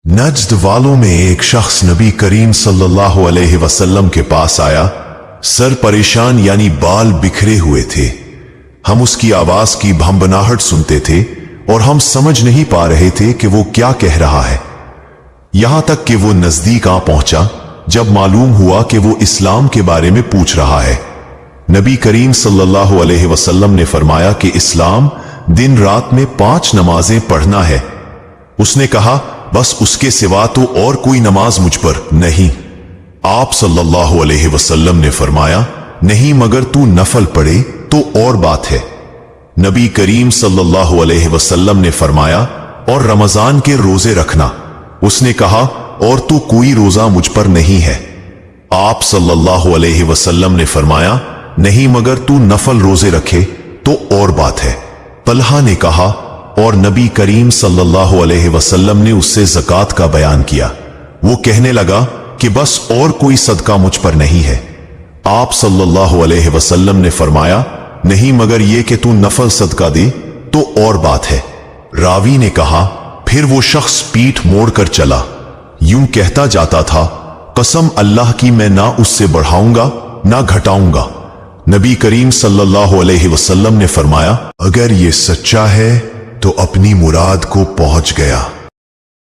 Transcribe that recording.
नज्द वालों में एक शख्स नबी करीम सल्लल्लाहु अलैहि वसल्लम के पास आया। सर परेशान यानी बाल बिखरे हुए थे। हम उसकी आवाज की भंभनाहट सुनते थे और हम समझ नहीं पा रहे थे कि वो क्या कह रहा है। यहां तक कि वो नजदीक आ पहुंचा जब मालूम हुआ कि वो इस्लाम के बारे में पूछ रहा है। नबी करीम सल्लल्लाहु अलैहि वसल्लम ने फरमाया कि इस्लाम दिन रात में 5 नमाजें पढ़ना है। उसने कहा, बस उसके सिवा तो और कोई नमाज मुझ पर नहीं। आप सल्लल्लाहु अलैहि वसल्लम ने फरमाया, नहीं मगर तू नफल पढ़े तो और बात है। नबी करीम सल्लल्लाहु अलैहि वसल्लम ने फरमाया, और रमजान के रोजे रखना। उसने कहा, और तो कोई रोजा मुझ पर नहीं है। आप सल्लल्लाहु अलैहि वसल्लम ने फरमाया, नहीं मगर तू नफल रोजे रखे तो और बात है। तलहा ने कहा, और नबी करीम सल्लल्लाहु अलैहि वसल्लम ने उससे ज़कात का बयान किया। वो कहने लगा कि बस और कोई सदका मुझ पर नहीं है। आप सल्लल्लाहु अलैहि वसल्लम ने फरमाया, नहीं मगर ये कि तू नफल सदका दे तो और बात है। रावी ने कहा, फिर वो शख्स पीठ मोड़कर चला, यूं कहता जाता था, कसम अल्लाह की मैं ना उससे बढ़ाऊंगा ना घटाऊंगा। नबी करीम सल्लल्लाहु अलैहि वसल्लम ने फरमाया, अगर ये सच्चा है तो अपनी मुराद को पहुंच गया।